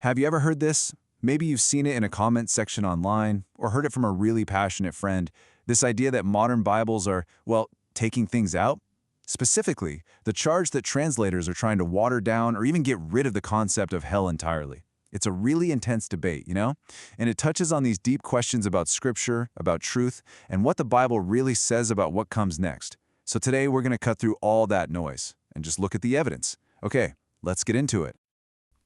Have you ever heard this? Maybe you've seen it in a comment section online or heard it from a really passionate friend. This idea that modern Bibles are, well, taking things out? Specifically, the charge that translators are trying to water down or even get rid of the concept of hell entirely. It's a really intense debate, you know? And it touches on these deep questions about scripture, about truth, and what the Bible really says about what comes next. So today we're going to cut through all that noise and just look at the evidence. Okay, let's get into it.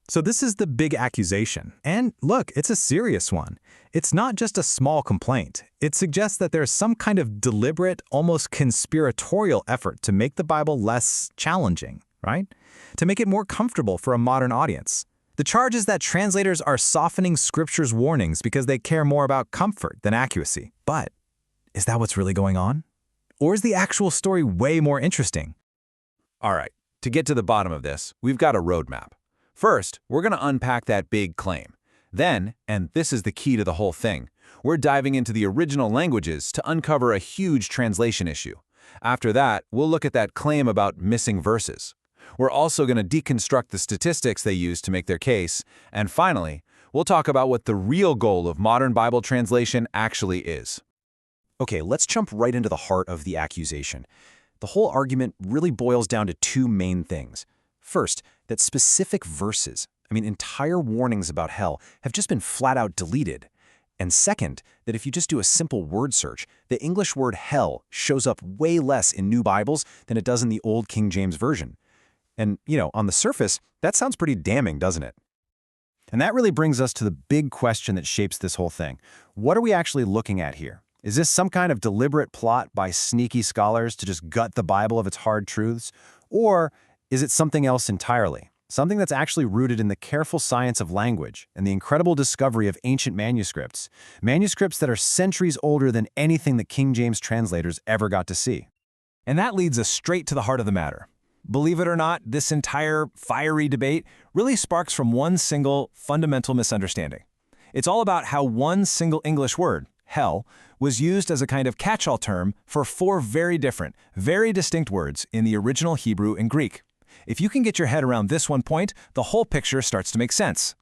So this is the big accusation. And look, it's a serious one. It's not just a small complaint. It suggests that there's some kind of deliberate, almost conspiratorial effort to make the Bible less challenging, right? To make it more comfortable for a modern audience. The charge is that translators are softening Scripture's warnings because they care more about comfort than accuracy. But is that what's really going on? Or is the actual story way more interesting? All right, to get to the bottom of this, we've got a roadmap. First, we're going to unpack that big claim. Then, and this is the key to the whole thing, we're diving into the original languages to uncover a huge translation issue. After that, we'll look at that claim about missing verses. We're also going to deconstruct the statistics they use to make their case. And finally, we'll talk about what the real goal of modern Bible translation actually is. Okay, let's jump right into the heart of the accusation. The whole argument really boils down to two main things. First, that specific verses, entire warnings about hell, have just been flat out deleted. And second, that if you just do a simple word search, the English word hell shows up way less in new Bibles than it does in the old King James Version. And, on the surface, that sounds pretty damning, doesn't it? And that really brings us to the big question that shapes this whole thing. What are we actually looking at here? Is this some kind of deliberate plot by sneaky scholars to just gut the Bible of its hard truths? Or is it something else entirely? Something that's actually rooted in the careful science of language and the incredible discovery of ancient manuscripts. Manuscripts that are centuries older than anything that King James translators ever got to see. And that leads us straight to the heart of the matter. Believe it or not, this entire fiery debate really sparks from one single fundamental misunderstanding. It's all about how one single English word, hell, was used as a kind of catch-all term for four very different, very distinct words in the original Hebrew and Greek. If you can get your head around this one point, the whole picture starts to make sense.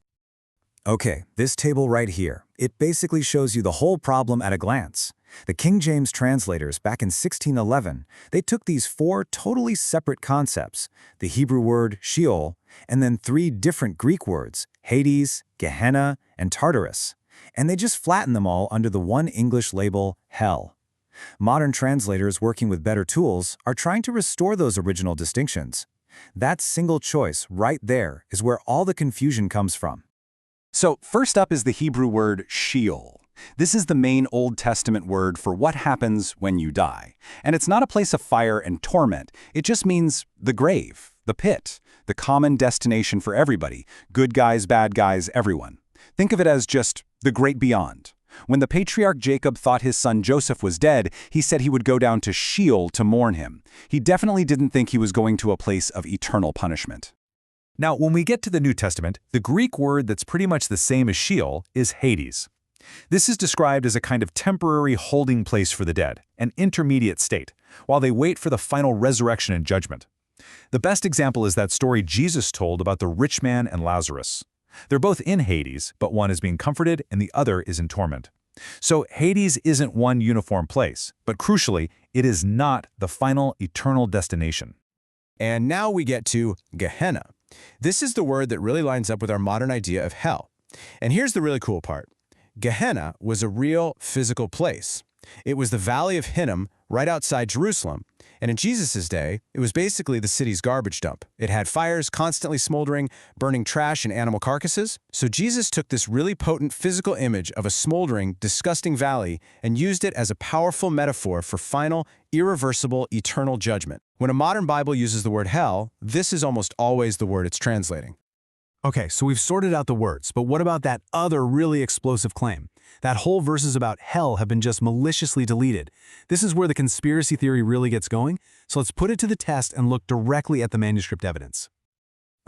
Okay, this table right here, it basically shows you the whole problem at a glance. The King James translators back in 1611, they took these four totally separate concepts, the Hebrew word Sheol, and then three different Greek words, Hades, Gehenna, and Tartarus, and they just flattened them all under the one English label, hell. Modern translators working with better tools are trying to restore those original distinctions. That single choice right there is where all the confusion comes from. So first up is the Hebrew word Sheol. This is the main Old Testament word for what happens when you die. And it's not a place of fire and torment. It just means the grave, the pit, the common destination for everybody, good guys, bad guys, everyone. Think of it as just the great beyond. When the patriarch Jacob thought his son Joseph was dead, he said he would go down to Sheol to mourn him. He definitely didn't think he was going to a place of eternal punishment. Now, when we get to the New Testament, the Greek word that's pretty much the same as Sheol is Hades. This is described as a kind of temporary holding place for the dead, an intermediate state, while they wait for the final resurrection and judgment. The best example is that story Jesus told about the rich man and Lazarus. They're both in Hades, but one is being comforted and the other is in torment. So Hades isn't one uniform place, but crucially, it is not the final eternal destination. And now we get to Gehenna. This is the word that really lines up with our modern idea of hell. And here's the really cool part. Gehenna was a real physical place. It was the Valley of Hinnom right outside Jerusalem. And in Jesus' day, it was basically the city's garbage dump. It had fires constantly smoldering, burning trash and animal carcasses. So Jesus took this really potent physical image of a smoldering, disgusting valley and used it as a powerful metaphor for final, irreversible, eternal judgment. When a modern Bible uses the word hell, this is almost always the word it's translating. Okay, so we've sorted out the words, but what about that other really explosive claim? That whole verses about hell have been just maliciously deleted. This is where the conspiracy theory really gets going, so let's put it to the test and look directly at the manuscript evidence.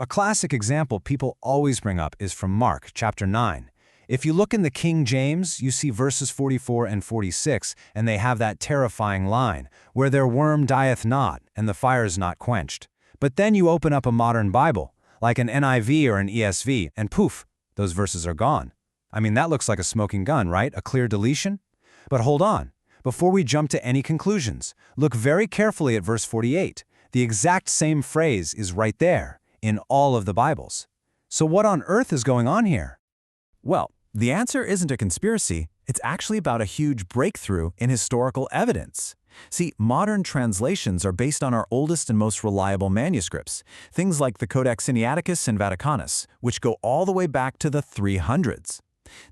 A classic example people always bring up is from Mark, chapter 9. If you look in the King James, you see verses 44 and 46, and they have that terrifying line, where their worm dieth not, and the fire is not quenched. But then you open up a modern Bible, like an NIV or an ESV, and poof, those verses are gone. I mean, that looks like a smoking gun, right? A clear deletion? But hold on. Before we jump to any conclusions, look very carefully at verse 48. The exact same phrase is right there, in all of the Bibles. So what on earth is going on here? Well, the answer isn't a conspiracy. It's actually about a huge breakthrough in historical evidence. See, modern translations are based on our oldest and most reliable manuscripts, things like the Codex Sinaiticus and Vaticanus, which go all the way back to the 300s.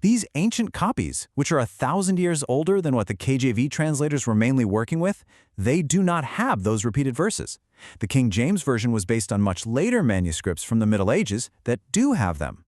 These ancient copies, which are 1,000 years older than what the KJV translators were mainly working with, they do not have those repeated verses. The King James Version was based on much later manuscripts from the Middle Ages that do have them.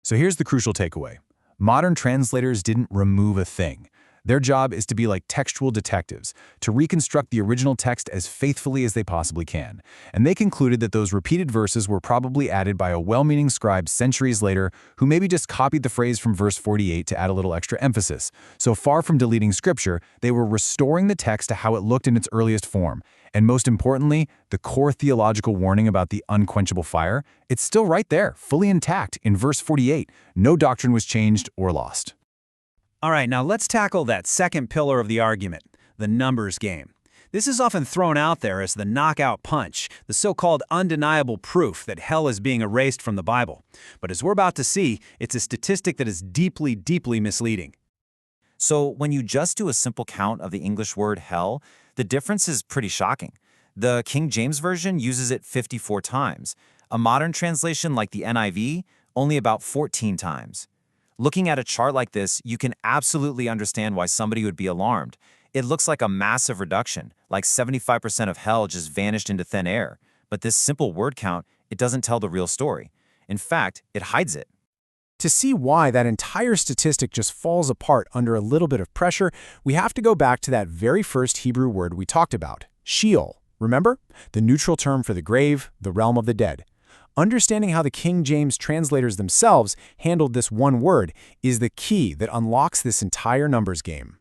So here's the crucial takeaway. Modern translators didn't remove a thing. Their job is to be like textual detectives, to reconstruct the original text as faithfully as they possibly can. And they concluded that those repeated verses were probably added by a well-meaning scribe centuries later who maybe just copied the phrase from verse 48 to add a little extra emphasis. So far from deleting scripture, they were restoring the text to how it looked in its earliest form. And most importantly, the core theological warning about the unquenchable fire, it's still right there, fully intact in verse 48. No doctrine was changed or lost. All right, now let's tackle that second pillar of the argument, the numbers game. This is often thrown out there as the knockout punch, the so-called undeniable proof that hell is being erased from the Bible. But as we're about to see, it's a statistic that is deeply, deeply misleading. So when you just do a simple count of the English word hell, the difference is pretty shocking. The King James Version uses it 54 times. A modern translation like the NIV, only about 14 times. Looking at a chart like this, you can absolutely understand why somebody would be alarmed. It looks like a massive reduction, like 75% of hell just vanished into thin air. But this simple word count, it doesn't tell the real story. In fact, it hides it. To see why that entire statistic just falls apart under a little bit of pressure, we have to go back to that very first Hebrew word we talked about, Sheol. Remember? The neutral term for the grave, the realm of the dead. Understanding how the King James translators themselves handled this one word is the key that unlocks this entire numbers game.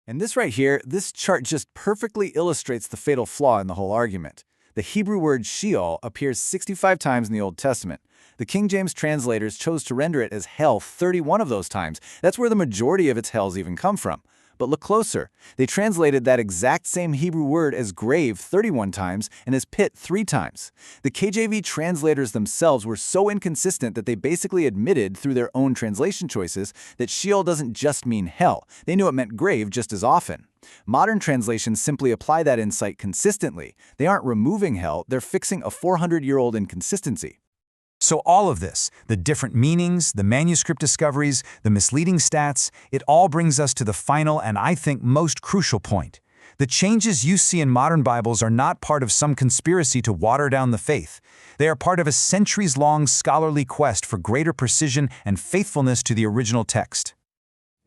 And this right here, this chart just perfectly illustrates the fatal flaw in the whole argument. The Hebrew word Sheol appears 65 times in the Old Testament. The King James translators chose to render it as hell 31 of those times. That's where the majority of its hells even come from. But look closer. They translated that exact same Hebrew word as grave 31 times and as pit 3 times. The KJV translators themselves were so inconsistent that they basically admitted through their own translation choices that Sheol doesn't just mean hell. They knew it meant grave just as often. Modern translations simply apply that insight consistently. They aren't removing hell, they're fixing a 400-year-old inconsistency. So all of this, the different meanings, the manuscript discoveries, the misleading stats, it all brings us to the final and I think most crucial point. The changes you see in modern Bibles are not part of some conspiracy to water down the faith. They are part of a centuries-long scholarly quest for greater precision and faithfulness to the original text.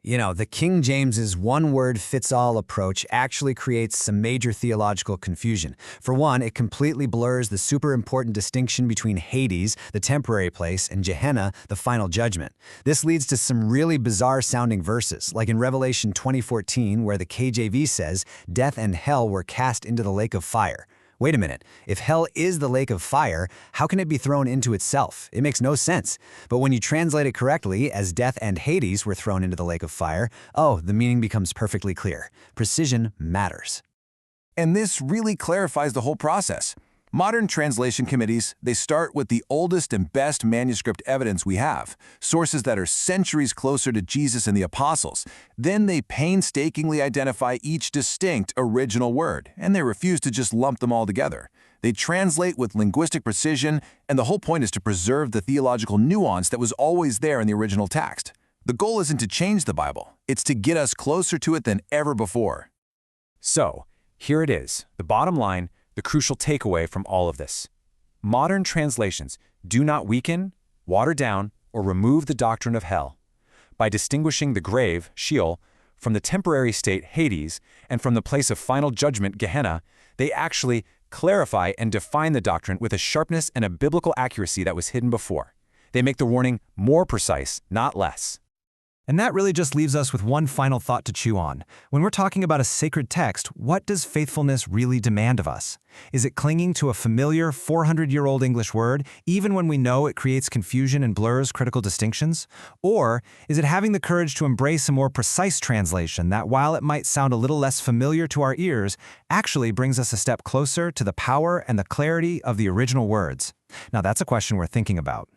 You know, the King James's one-word-fits-all approach actually creates some major theological confusion. For one, it completely blurs the super important distinction between Hades, the temporary place, and Gehenna, the final judgment. This leads to some really bizarre-sounding verses, like in Revelation 20:14, where the KJV says, "Death and hell were cast into the lake of fire." Wait a minute, if hell is the lake of fire, how can it be thrown into itself? It makes no sense. But when you translate it correctly, as death and Hades were thrown into the lake of fire, oh, the meaning becomes perfectly clear. Precision matters. And this really clarifies the whole process. Modern translation committees, they start with the oldest and best manuscript evidence we have, sources that are centuries closer to Jesus and the apostles. Then they painstakingly identify each distinct original word, and they refuse to just lump them all together. They translate with linguistic precision, and the whole point is to preserve the theological nuance that was always there in the original text. The goal isn't to change the Bible, it's to get us closer to it than ever before. So, here it is, the bottom line, the crucial takeaway from all of this. Modern translations do not weaken, water down, or remove the doctrine of hell. By distinguishing the grave, Sheol, from the temporary state, Hades, and from the place of final judgment, Gehenna, they actually clarify and define the doctrine with a sharpness and a biblical accuracy that was hidden before. They make the warning more precise, not less. And that really just leaves us with one final thought to chew on. When we're talking about a sacred text, what does faithfulness really demand of us? Is it clinging to a familiar 400-year-old English word, even when we know it creates confusion and blurs critical distinctions? Or is it having the courage to embrace a more precise translation that, while it might sound a little less familiar to our ears, actually brings us a step closer to the power and the clarity of the original words? Now, that's a question we're thinking about.